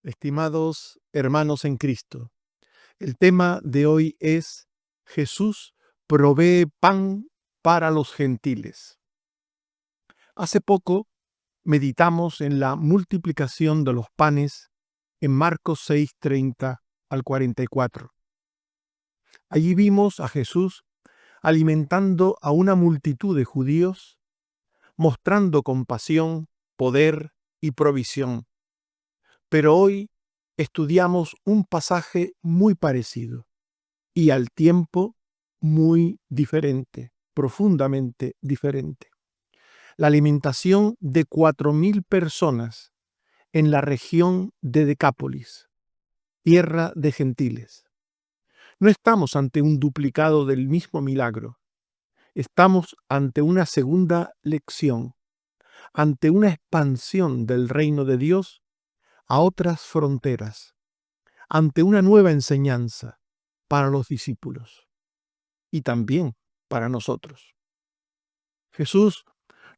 Estimados hermanos en Cristo, el tema de hoy es Jesús provee pan para los gentiles. Hace poco meditamos en la multiplicación de los panes en Marcos 6:30 al 44. Allí vimos a Jesús alimentando a una multitud de judíos, mostrando compasión, poder y provisión. Pero hoy estudiamos un pasaje muy parecido y al tiempo muy diferente, profundamente diferente. La alimentación de 4,000 personas en la región de Decápolis, tierra de gentiles. No estamos ante un duplicado del mismo milagro. Estamos ante una segunda lección, ante una expansión del reino de Dios a otras fronteras, ante una nueva enseñanza para los discípulos y también para nosotros. Jesús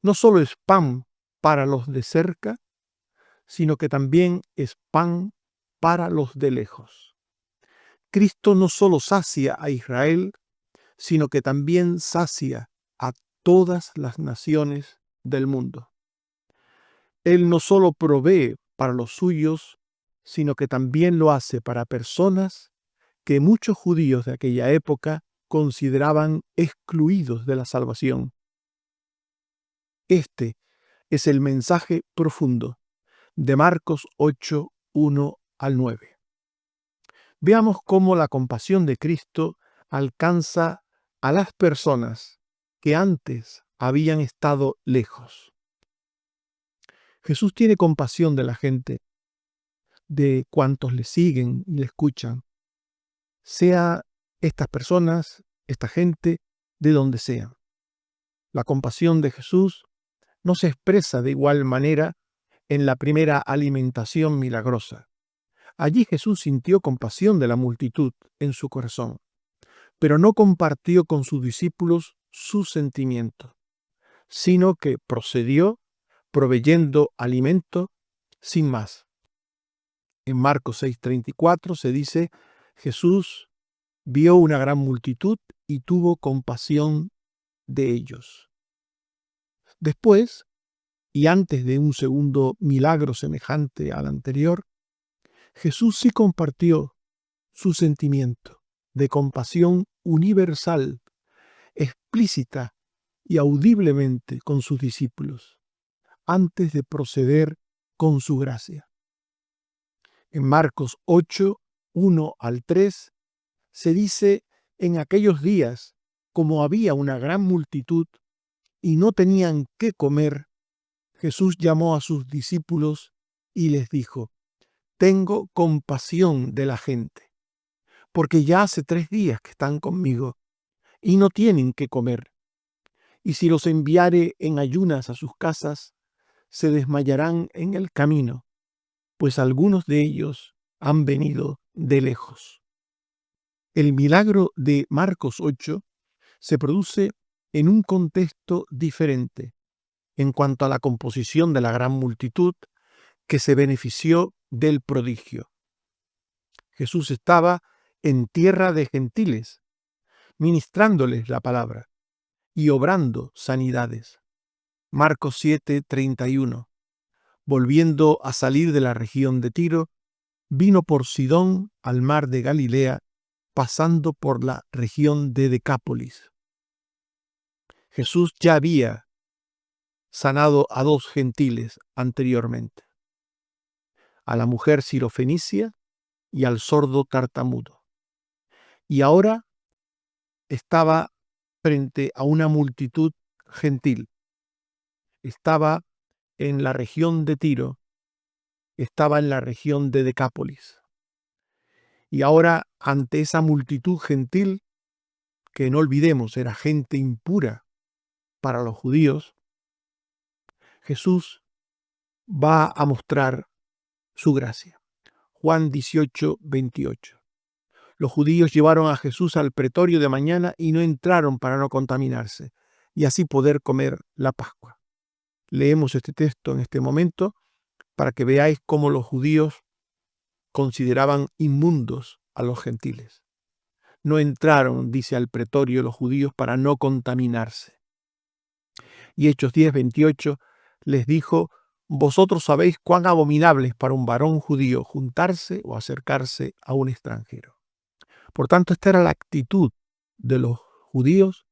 no solo es pan para los de cerca, sino que también es pan para los de lejos. Cristo no solo sacia a Israel, sino que también sacia a todas las naciones del mundo. Él no solo provee para los suyos, sino que también lo hace para personas que muchos judíos de aquella época consideraban excluidos de la salvación. Este es el mensaje profundo de Marcos 8, 1 al 9. Veamos cómo la compasión de Cristo alcanza a las personas que antes habían estado lejos. Jesús tiene compasión de la gente, de cuantos le siguen y le escuchan, sea estas personas, esta gente, de donde sean. La compasión de Jesús no se expresa de igual manera en la primera alimentación milagrosa. Allí Jesús sintió compasión de la multitud en su corazón, pero no compartió con sus discípulos sus sentimientos, sino que procedió proveyendo alimento sin más. En Marcos 6:34 se dice, Jesús vio una gran multitud y tuvo compasión de ellos. Después, y antes de un segundo milagro semejante al anterior, Jesús sí compartió su sentimiento de compasión universal, explícita y audiblemente con sus discípulos, antes de proceder con su gracia. En Marcos 8, 1 al 3, se dice, en aquellos días, como había una gran multitud y no tenían qué comer, Jesús llamó a sus discípulos y les dijo, tengo compasión de la gente, porque ya hace 3 días que están conmigo y no tienen qué comer. Y si los enviare en ayunas a sus casas, se desmayarán en el camino, pues algunos de ellos han venido de lejos. El milagro de Marcos 8 se produce en un contexto diferente en cuanto a la composición de la gran multitud que se benefició del prodigio. Jesús estaba en tierra de gentiles, ministrándoles la palabra y obrando sanidades. Marcos 7:31. Volviendo a salir de la región de Tiro, vino por Sidón al mar de Galilea, pasando por la región de Decápolis. Jesús ya había sanado a 2 gentiles anteriormente, a la mujer sirofenicia y al sordo tartamudo. Y ahora estaba frente a una multitud gentil. Estaba en la región de Tiro, estaba en la región de Decápolis. Y ahora, ante esa multitud gentil, que no olvidemos era gente impura para los judíos, Jesús va a mostrar su gracia. Juan 18:28. Los judíos llevaron a Jesús al pretorio de mañana y no entraron para no contaminarse, y así poder comer la Pascua. Leemos este texto en este momento para que veáis cómo los judíos consideraban inmundos a los gentiles. No entraron, dice, al pretorio los judíos para no contaminarse. Y Hechos 10:28 les dijo: vosotros sabéis cuán abominable es para un varón judío juntarse o acercarse a un extranjero. Por tanto, esta era la actitud de los judíos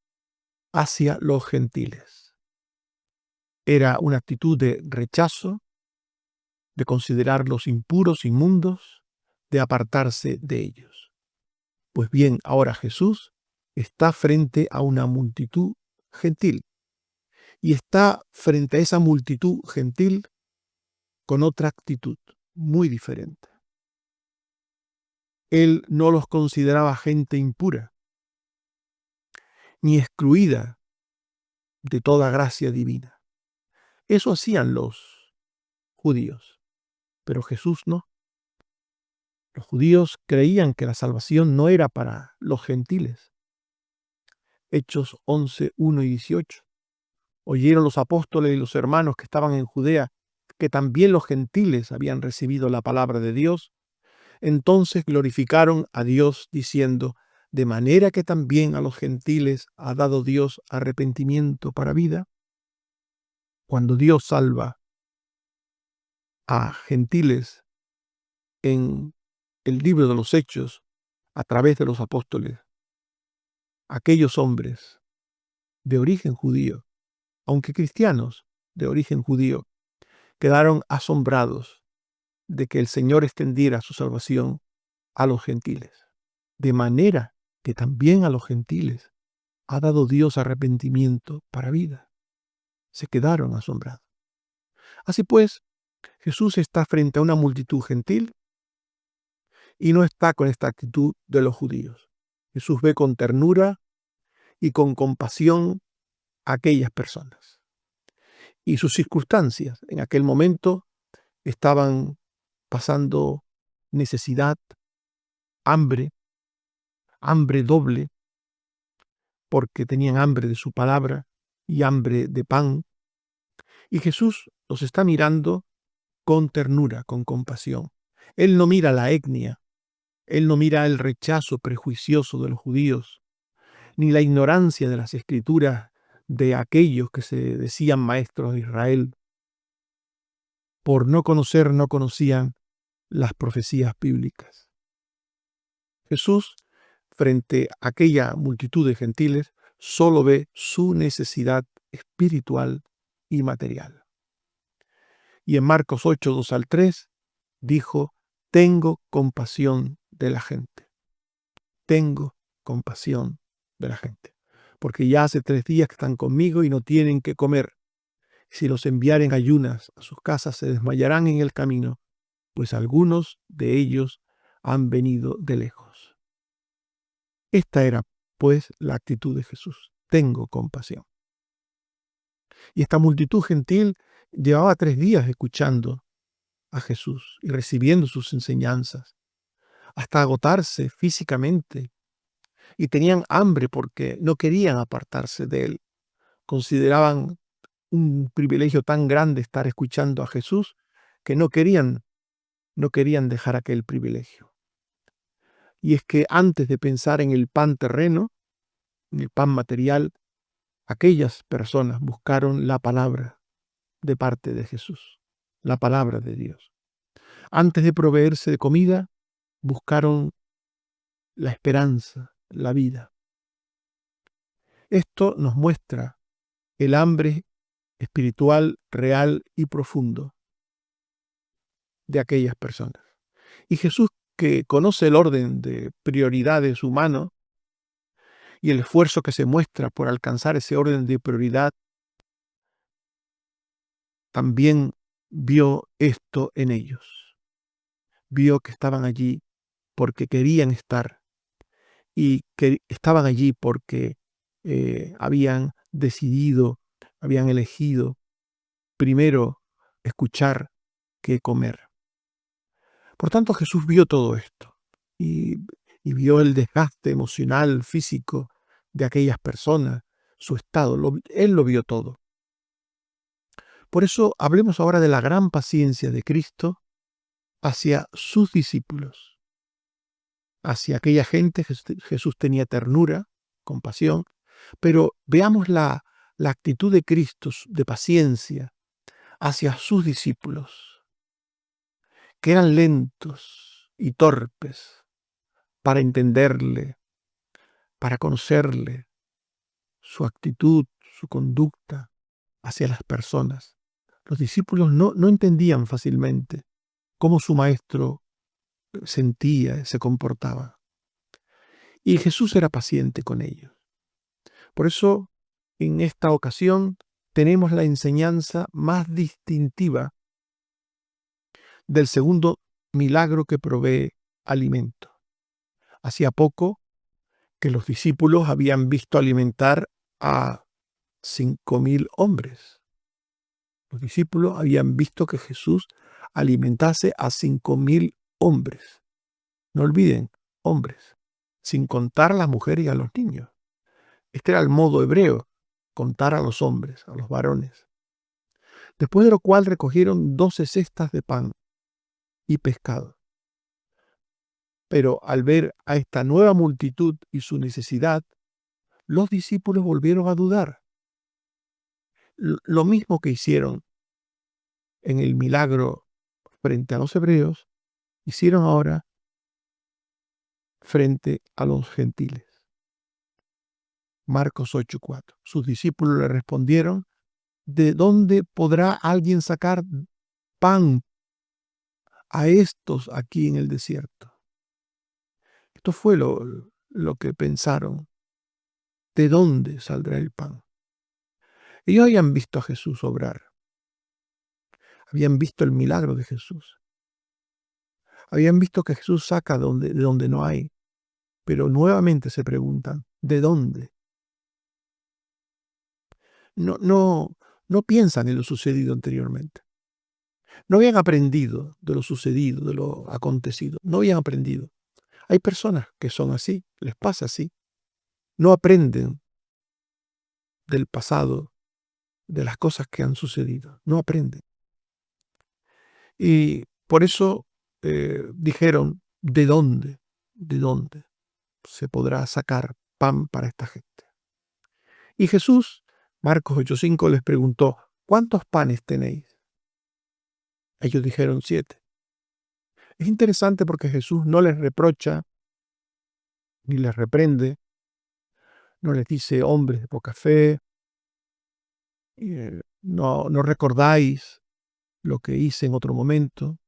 hacia los gentiles. Era una actitud de rechazo, de considerarlos impuros, inmundos, de apartarse de ellos. Pues bien, ahora Jesús está frente a una multitud gentil y está frente a esa multitud gentil con otra actitud muy diferente. Él no los consideraba gente impura, ni excluida de toda gracia divina. Eso hacían los judíos, pero Jesús no. Los judíos creían que la salvación no era para los gentiles. Hechos 11, 1 y 18. Oyeron los apóstoles y los hermanos que estaban en Judea que también los gentiles habían recibido la palabra de Dios. Entonces glorificaron a Dios diciendo: de manera que también a los gentiles ha dado Dios arrepentimiento para vida. Cuando Dios salva a gentiles en el libro de los Hechos a través de los apóstoles, aquellos hombres de origen judío, aunque cristianos de origen judío, quedaron asombrados de que el Señor extendiera su salvación a los gentiles. De manera que también a los gentiles ha dado Dios arrepentimiento para vida. Se quedaron asombrados. Así pues, Jesús está frente a una multitud gentil y no está con esta actitud de los judíos. Jesús ve con ternura y con compasión a aquellas personas. Y sus circunstancias en aquel momento estaban pasando necesidad, hambre doble, porque tenían hambre de su palabra y hambre de pan. Y Jesús los está mirando con ternura, con compasión. Él no mira la etnia, él no mira el rechazo prejuicioso de los judíos, ni la ignorancia de las escrituras de aquellos que se decían maestros de Israel. Por no conocer, no conocían las profecías bíblicas. Jesús, frente a aquella multitud de gentiles, solo ve su necesidad espiritual y material. Y en Marcos 8, 2 al 3, dijo: tengo compasión de la gente. Tengo compasión de la gente. Porque ya hace 3 días que están conmigo y no tienen que comer. Si los enviaren ayunas a sus casas, se desmayarán en el camino, pues algunos de ellos han venido de lejos. Esta era, pues, la actitud de Jesús. Tengo compasión. Y esta multitud gentil llevaba 3 días escuchando a Jesús y recibiendo sus enseñanzas, hasta agotarse físicamente, y tenían hambre porque no querían apartarse de él. Consideraban un privilegio tan grande estar escuchando a Jesús que no querían dejar aquel privilegio. Y es que antes de pensar en el pan terreno, en el pan material, aquellas personas buscaron la palabra de parte de Jesús, la palabra de Dios. Antes de proveerse de comida, buscaron la esperanza, la vida. Esto nos muestra el hambre espiritual real y profundo de aquellas personas. Y Jesús, que conoce el orden de prioridades humano y el esfuerzo que se muestra por alcanzar ese orden de prioridad, también vio esto en ellos. Vio que estaban allí porque querían estar y que estaban allí porque habían decidido, habían elegido primero escuchar que comer. Por tanto, Jesús vio todo esto y vio el desgaste emocional, físico de aquellas personas, su estado. Él lo vio todo. Por eso hablemos ahora de la gran paciencia de Cristo hacia sus discípulos, hacia aquella gente. Jesús tenía ternura, compasión, pero veamos la actitud de Cristo de paciencia hacia sus discípulos, que eran lentos y torpes para entenderle, para conocerle, su actitud, su conducta hacia las personas. Los discípulos no entendían fácilmente cómo su maestro sentía, se comportaba. Y Jesús era paciente con ellos. Por eso, en esta ocasión, tenemos la enseñanza más distintiva del segundo milagro que provee alimento. Hacía poco que los discípulos habían visto alimentar a 5.000 hombres. Los discípulos habían visto que Jesús alimentase a 5.000 hombres. No olviden, hombres, sin contar a las mujeres y a los niños. Este era el modo hebreo, contar a los hombres, a los varones. Después de lo cual recogieron 12 cestas de pan y pescado. Pero al ver a esta nueva multitud y su necesidad, los discípulos volvieron a dudar. Lo mismo que hicieron en el milagro frente a los hebreos, hicieron ahora frente a los gentiles. Marcos 8:4. Sus discípulos le respondieron: ¿de dónde podrá alguien sacar pan a estos aquí en el desierto? Esto fue lo que pensaron. ¿De dónde saldrá el pan? Ellos habían visto a Jesús obrar. Habían visto el milagro de Jesús. Habían visto que Jesús saca de donde no hay. Pero nuevamente se preguntan, ¿de dónde? No piensan en lo sucedido anteriormente. No habían aprendido de lo sucedido, de lo acontecido. No habían aprendido. Hay personas que son así, les pasa así. No aprenden del pasado, de las cosas que han sucedido. No aprenden. Y por eso dijeron, ¿de dónde? ¿De dónde se podrá sacar pan para esta gente? Y Jesús, Marcos 8:5, les preguntó, ¿cuántos panes tenéis? Ellos dijeron 7. Es interesante porque Jesús no les reprocha ni les reprende, no les dice hombres de poca fe, no recordáis lo que hice en otro momento.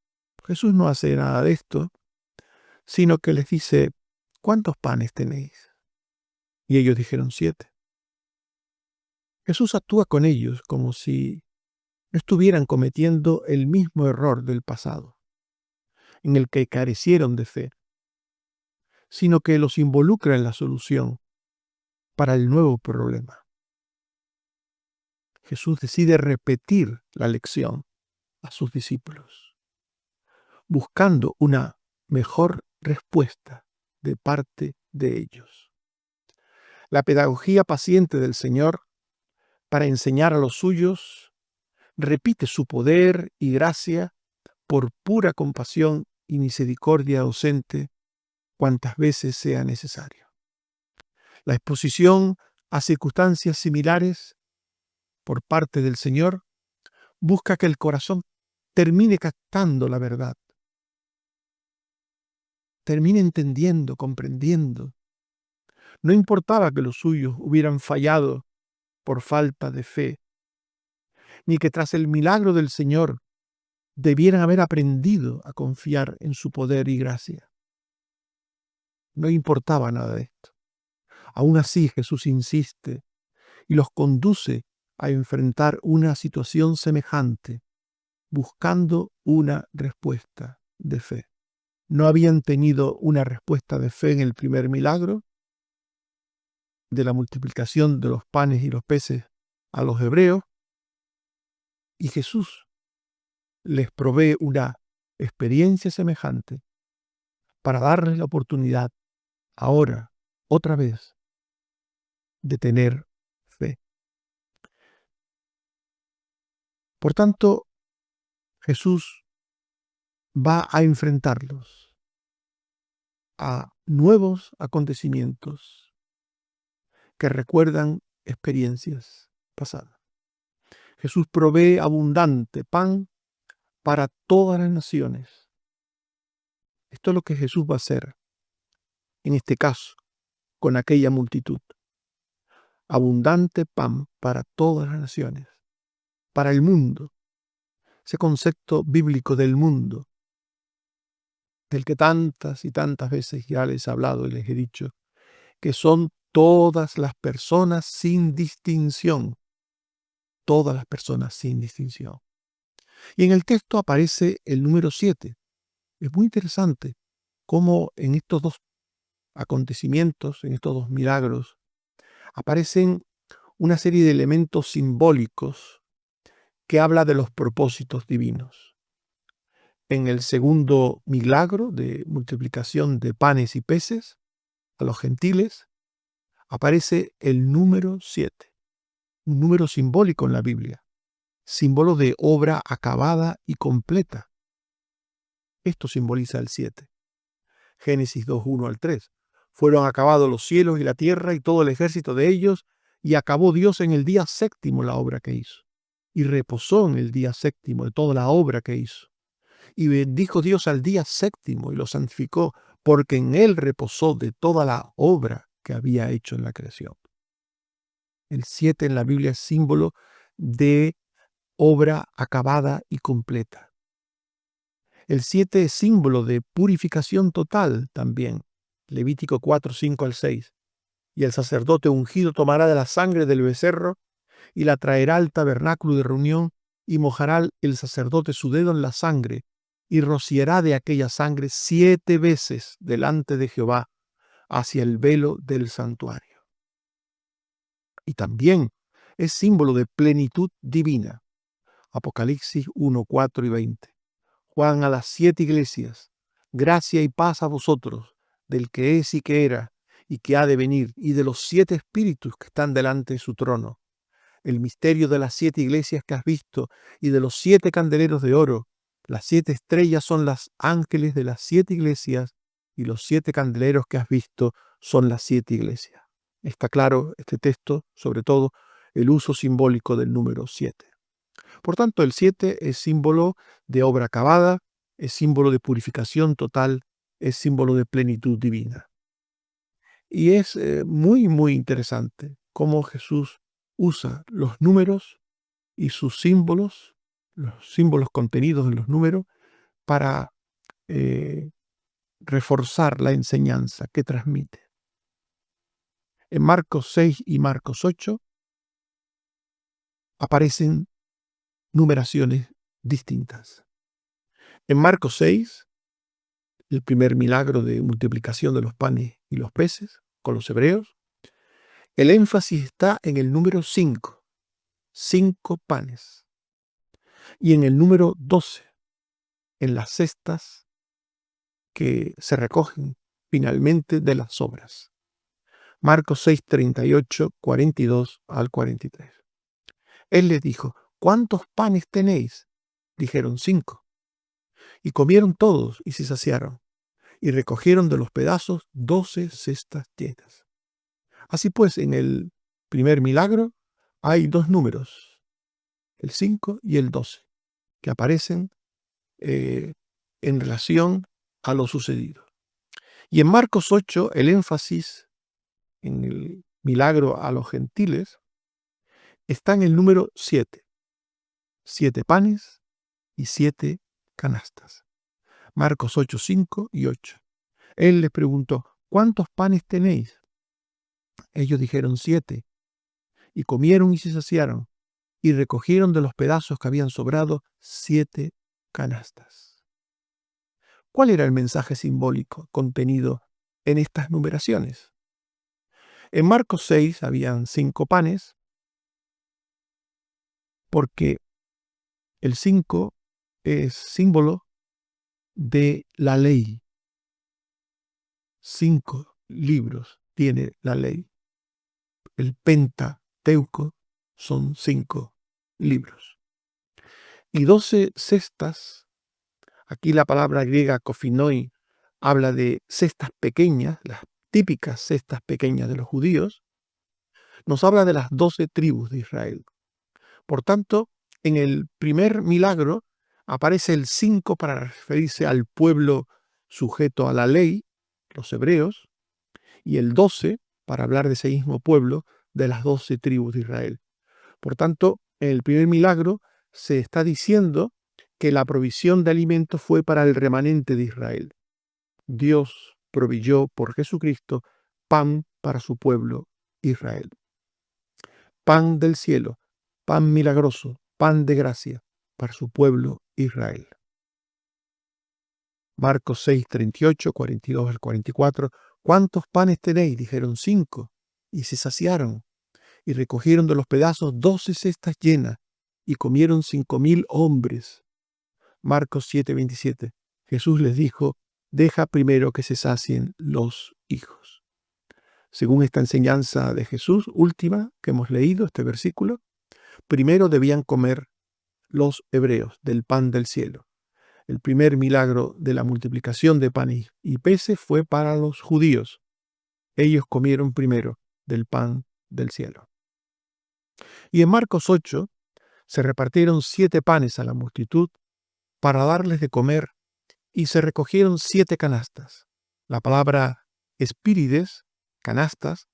Jesús no hace nada de esto, sino que les dice, ¿cuántos panes tenéis? Y ellos dijeron 7. Jesús actúa con ellos como si no estuvieran cometiendo el mismo error del pasado, en el que carecieron de fe, sino que los involucra en la solución para el nuevo problema. Jesús decide repetir la lección a sus discípulos, buscando una mejor respuesta de parte de ellos. La pedagogía paciente del Señor para enseñar a los suyos repite su poder y gracia por pura compasión y misericordia docente cuantas veces sea necesario. La exposición a circunstancias similares por parte del Señor busca que el corazón termine captando la verdad, termine entendiendo, comprendiendo. No importaba que los suyos hubieran fallado por falta de fe, ni que tras el milagro del Señor debieran haber aprendido a confiar en su poder y gracia. No importaba nada de esto. Aún así, Jesús insiste y los conduce a enfrentar una situación semejante, buscando una respuesta de fe. No habían tenido una respuesta de fe en el primer milagro de la multiplicación de los panes y los peces a los hebreos, y Jesús les provee una experiencia semejante para darles la oportunidad ahora, otra vez, de tener fe. Por tanto, Jesús va a enfrentarlos a nuevos acontecimientos que recuerdan experiencias pasadas. Jesús provee abundante pan para todas las naciones. Esto es lo que Jesús va a hacer, en este caso, con aquella multitud. Abundante pan para todas las naciones, para el mundo. Ese concepto bíblico del mundo, del que tantas y tantas veces ya les he hablado y les he dicho, que son todas las personas sin distinción. Todas las personas sin distinción. Y en el texto aparece el número 7. Es muy interesante cómo en estos dos acontecimientos, en estos dos milagros, aparecen una serie de elementos simbólicos que habla de los propósitos divinos. En el segundo milagro de multiplicación de panes y peces a los gentiles, aparece el número 7, un número simbólico en la Biblia, símbolo de obra acabada y completa. Esto simboliza el 7. Génesis 2, 1 al 3. Fueron acabados los cielos y la tierra y todo el ejército de ellos, y acabó Dios en el día séptimo la obra que hizo. Y reposó en el día séptimo de toda la obra que hizo. Y bendijo Dios al día séptimo y lo santificó, porque en él reposó de toda la obra que había hecho en la creación. El 7 en la Biblia es símbolo de obra acabada y completa. El 7 es símbolo de purificación total también. Levítico 4, 5 al 6. Y el sacerdote ungido tomará de la sangre del becerro y la traerá al tabernáculo de reunión, y mojará el sacerdote su dedo en la sangre, y rociará de aquella sangre 7 veces delante de Jehová hacia el velo del santuario. Y también es símbolo de plenitud divina. Apocalipsis 1, 4 y 20. Juan a las 7 iglesias: gracia y paz a vosotros, del que es y que era y que ha de venir, y de los 7 espíritus que están delante de su trono. El misterio de las 7 iglesias que has visto y de los 7 candeleros de oro. Las 7 estrellas son los ángeles de las 7 iglesias, y los 7 candeleros que has visto son las 7 iglesias. Está claro este texto, sobre todo el uso simbólico del número 7. Por tanto, el 7 es símbolo de obra acabada, es símbolo de purificación total, es símbolo de plenitud divina. Y es muy, muy interesante cómo Jesús usa los números y sus símbolos, los símbolos contenidos en los números, para reforzar la enseñanza que transmite. En Marcos 6 y Marcos 8 aparecen numeraciones distintas. En Marcos 6, el primer milagro de multiplicación de los panes y los peces con los hebreos, el énfasis está en el número 5, 5 panes, y en el número 12, en las cestas que se recogen finalmente de las sobras. Marcos 6, 38, 42 al 43. Él les dijo: ¿cuántos panes tenéis? Dijeron: 5. Y comieron todos y se saciaron, y recogieron de los pedazos 12 cestas llenas. Así pues, en el primer milagro hay dos números, el 5 y el 12, que aparecen en relación a lo sucedido. Y en Marcos 8, el énfasis en el milagro a los gentiles está en el número 7. 7 panes y 7 canastas. Marcos 8, 5 y 8. Él les preguntó: ¿cuántos panes tenéis? Ellos dijeron: 7. Y comieron y se saciaron, y recogieron de los pedazos que habían sobrado 7 canastas. ¿Cuál era el mensaje simbólico contenido en estas numeraciones? En Marcos 6 habían 5 panes, porque el 5 es símbolo de la ley. 5 libros tiene la ley. El Pentateuco son 5 libros. Y 12 cestas Aquí la palabra griega kophinoi habla de cestas pequeñas, las típicas cestas pequeñas de los judíos. Nos habla de las 12 tribus de Israel. Por tanto, en el primer milagro aparece el 5 para referirse al pueblo sujeto a la ley, los hebreos, y el 12 para hablar de ese mismo pueblo, de las 12 tribus de Israel. Por tanto, en el primer milagro se está diciendo que la provisión de alimentos fue para el remanente de Israel. Dios proveyó por Jesucristo pan para su pueblo Israel. Pan del cielo, pan milagroso, pan de gracia para su pueblo Israel. Marcos 6, 38, 42 al 44. ¿Cuántos panes tenéis? Dijeron 5, y se saciaron, y recogieron de los pedazos 12 cestas llenas, y comieron 5,000 hombres. Marcos 7, 27. Jesús les dijo, deja primero que se sacien los hijos. Según esta enseñanza de Jesús última que hemos leído, este versículo, primero debían comer los hebreos del pan del cielo. El primer milagro de la multiplicación de pan y peces fue para los judíos. Ellos comieron primero del pan del cielo. Y en Marcos 8 se repartieron 7 panes a la multitud para darles de comer, y se recogieron 7 canastas. La palabra espírides, canastas,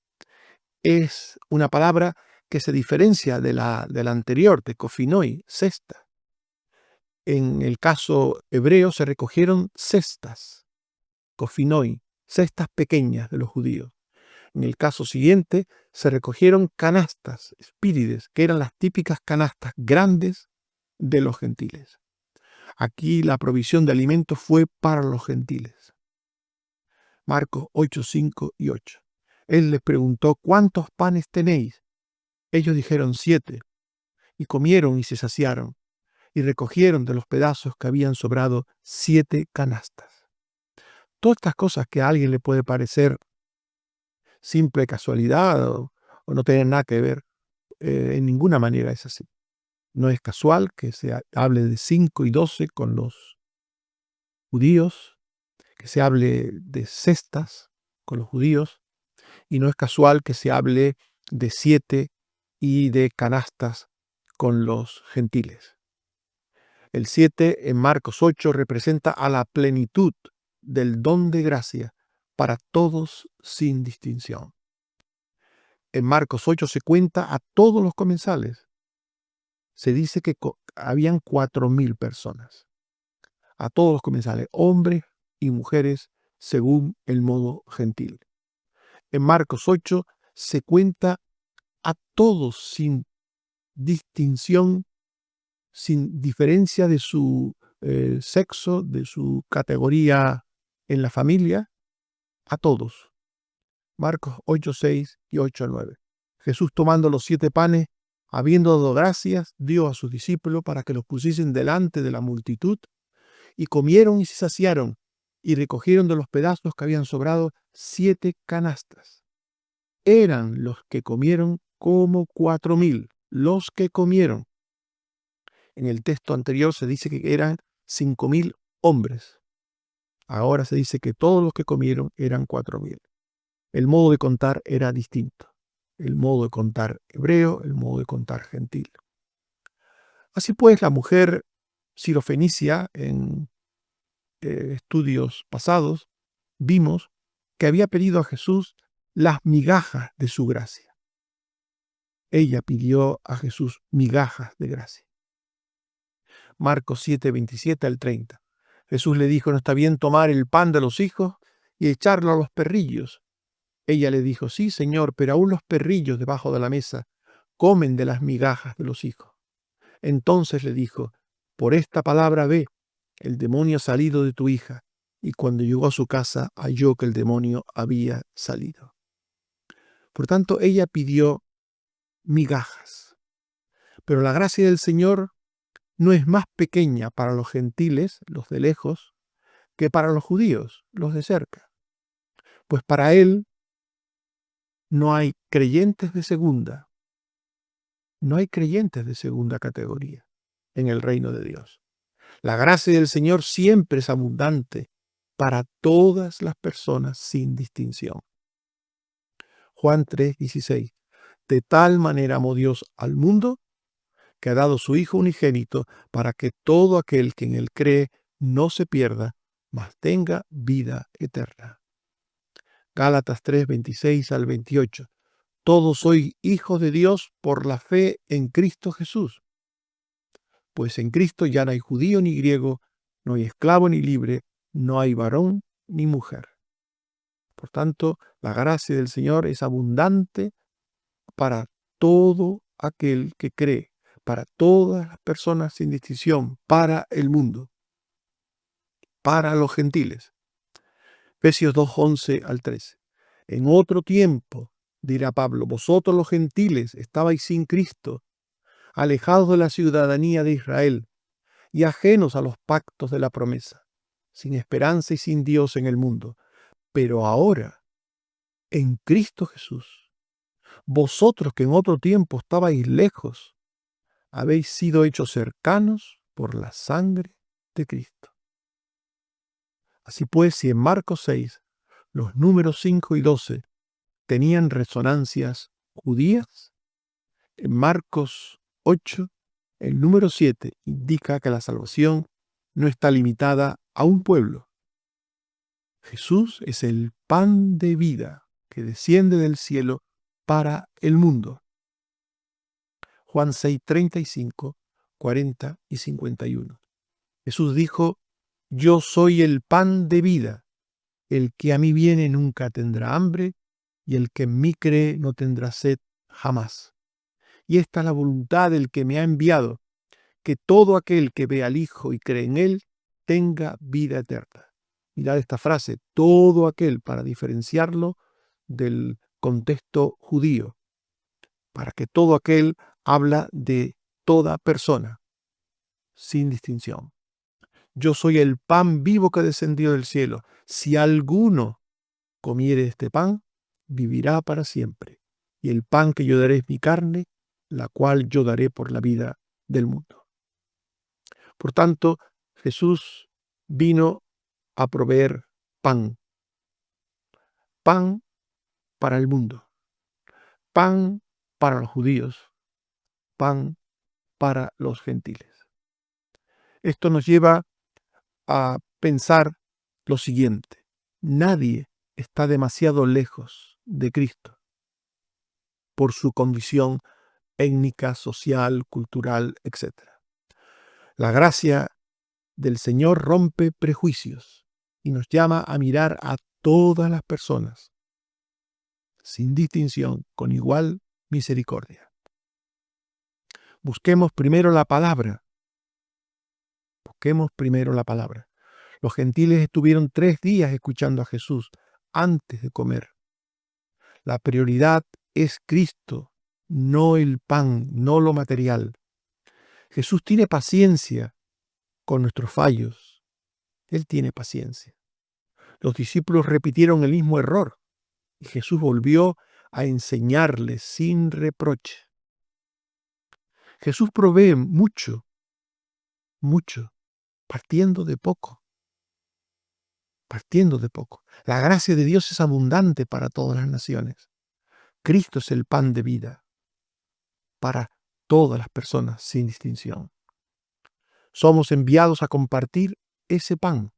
es una palabra que se diferencia de la anterior, de kophinoi, cesta. En el caso hebreo se recogieron cestas, kophinoi, cestas pequeñas de los judíos. En el caso siguiente se recogieron canastas, espírides, que eran las típicas canastas grandes de los gentiles. Aquí la provisión de alimentos fue para los gentiles. Marcos 8, 5 y 8. Él les preguntó, ¿cuántos panes tenéis? Ellos dijeron 7, y comieron y se saciaron, y recogieron de los pedazos que habían sobrado 7 canastas. Todas estas cosas que a alguien le puede parecer simple casualidad o no tener nada que ver, en ninguna manera es así. No es casual que se hable de 5 y 12 con los judíos, que se hable de cestas con los judíos, y no es casual que se hable de 7 y de canastas con los gentiles. El 7 en Marcos 8 representa a la plenitud del don de gracia para todos sin distinción. En Marcos 8 se cuenta a todos los comensales. Se dice que habían 4,000 personas. A todos los comensales, hombres y mujeres, según el modo gentil. En Marcos 8 se cuenta a todos sin distinción, sin diferencia de su sexo, de su categoría en la familia, a todos. Marcos 8, 6 y 8, 9. Jesús, tomando los 7 panes, habiendo dado gracias, dio a sus discípulos para que los pusiesen delante de la multitud, y comieron y se saciaron, y recogieron de los pedazos que habían sobrado 7 canastas. Eran los que comieron como 4,000, los que comieron. En el texto anterior se dice que eran 5,000 hombres. Ahora se dice que todos los que comieron eran 4,000. El modo de contar era distinto. El modo de contar hebreo, el modo de contar gentil. Así pues, la mujer sirofenicia, en estudios pasados, vimos que había pedido a Jesús las migajas de su gracia. Ella pidió a Jesús migajas de gracia. Marcos 7, 27 al 30. Jesús le dijo, no está bien tomar el pan de los hijos y echarlo a los perrillos. Ella le dijo, sí, Señor, pero aún los perrillos debajo de la mesa comen de las migajas de los hijos. Entonces le dijo, por esta palabra ve, el demonio ha salido de tu hija. Y cuando llegó a su casa, halló que el demonio había salido. Por tanto, ella pidió migajas. Pero la gracia del Señor no es más pequeña para los gentiles, los de lejos, que para los judíos, los de cerca. Pues para Él no hay creyentes de segunda. No hay creyentes de segunda categoría en el reino de Dios. La gracia del Señor siempre es abundante para todas las personas sin distinción. Juan 3:16. De tal manera amó Dios al mundo que ha dado su Hijo unigénito para que todo aquel que en él cree no se pierda, mas tenga vida eterna. Gálatas 3:26 al 28. Todos sois hijos de Dios por la fe en Cristo Jesús. Pues en Cristo ya no hay judío ni griego, no hay esclavo ni libre, no hay varón ni mujer. Por tanto, la gracia del Señor es abundante para todo aquel que cree, para todas las personas sin distinción, para el mundo, para los gentiles. Efesios 2:11 al 13. En otro tiempo, dirá Pablo, vosotros los gentiles estabais sin Cristo, alejados de la ciudadanía de Israel y ajenos a los pactos de la promesa, sin esperanza y sin Dios en el mundo. Pero ahora, en Cristo Jesús, vosotros que en otro tiempo estabais lejos, habéis sido hechos cercanos por la sangre de Cristo. Así pues, si en Marcos 6, los números 5 y 12 tenían resonancias judías, en Marcos 8, el número 7 indica que la salvación no está limitada a un pueblo. Jesús es el pan de vida que desciende del cielo para el mundo. Juan 6, 35, 40 y 51. Jesús dijo, yo soy el pan de vida. El que a mí viene nunca tendrá hambre, y el que en mí cree no tendrá sed jamás. Y esta es la voluntad del que me ha enviado, que todo aquel que ve al Hijo y cree en Él tenga vida eterna. Mirad esta frase, todo aquel, para diferenciarlo del contexto judío, para que todo aquel habla de toda persona, sin distinción. Yo soy el pan vivo que descendió del cielo. Si alguno comiere este pan, vivirá para siempre. Y el pan que yo daré es mi carne, la cual yo daré por la vida del mundo. Por tanto, Jesús vino a proveer pan. Pan para el mundo. Pan para los judíos. Pan para los gentiles. Esto nos lleva a pensar lo siguiente. Nadie está demasiado lejos de Cristo por su condición étnica, social, cultural, etc. La gracia del Señor rompe prejuicios y nos llama a mirar a todas las personas, sin distinción, con igual misericordia. Busquemos primero la palabra. Busquemos primero la palabra. Los gentiles estuvieron 3 días escuchando a Jesús antes de comer. La prioridad es Cristo, no el pan, no lo material. Jesús tiene paciencia con nuestros fallos. Él tiene paciencia. Los discípulos repitieron el mismo error y Jesús volvió a enseñarles sin reproche. Jesús provee mucho, mucho, partiendo de poco. Partiendo de poco. La gracia de Dios es abundante para todas las naciones. Cristo es el pan de vida para todas las personas sin distinción. Somos enviados a compartir ese pan,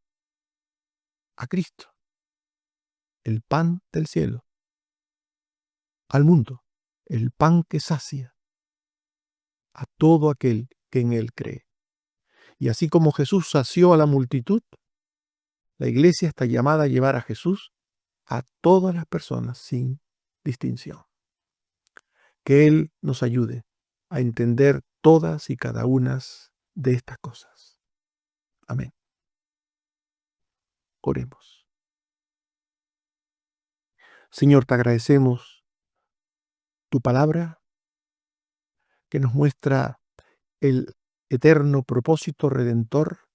a Cristo, el pan del cielo, al mundo, el pan que sacia a todo aquel que en él cree. Y así como Jesús sació a la multitud, la iglesia está llamada a llevar a Jesús a todas las personas sin distinción. Que Él nos ayude a entender todas y cada una de estas cosas. Amén. Oremos. Señor, te agradecemos tu palabra que nos muestra el eterno propósito redentor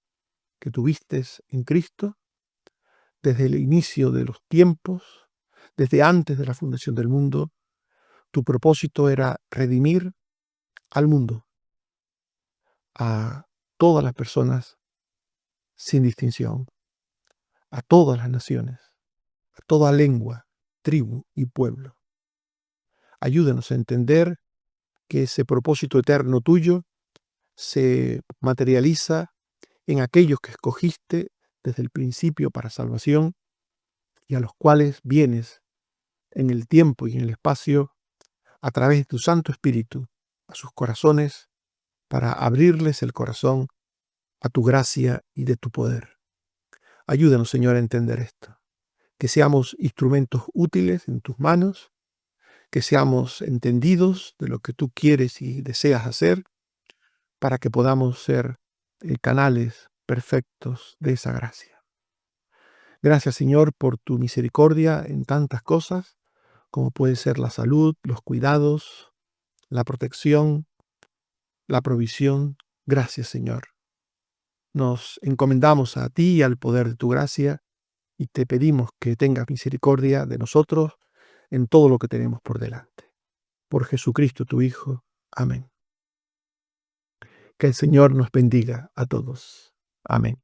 que tuviste en Cristo desde el inicio de los tiempos, desde antes de la fundación del mundo. Tu propósito era redimir al mundo, a todas las personas sin distinción, a todas las naciones, a toda lengua, tribu y pueblo. Ayúdanos a entender que ese propósito eterno tuyo se materializa en aquellos que escogiste desde el principio para salvación y a los cuales vienes en el tiempo y en el espacio a través de tu Santo Espíritu a sus corazones para abrirles el corazón a tu gracia y de tu poder. Ayúdanos, Señor, a entender esto, que seamos instrumentos útiles en tus manos, que seamos entendidos de lo que tú quieres y deseas hacer, para que podamos ser canales perfectos de esa gracia. Gracias, Señor, por tu misericordia en tantas cosas, como puede ser la salud, los cuidados, la protección, la provisión. Gracias, Señor. Nos encomendamos a ti y al poder de tu gracia y te pedimos que tengas misericordia de nosotros en todo lo que tenemos por delante. Por Jesucristo, tu Hijo. Amén. Que el Señor nos bendiga a todos. Amén.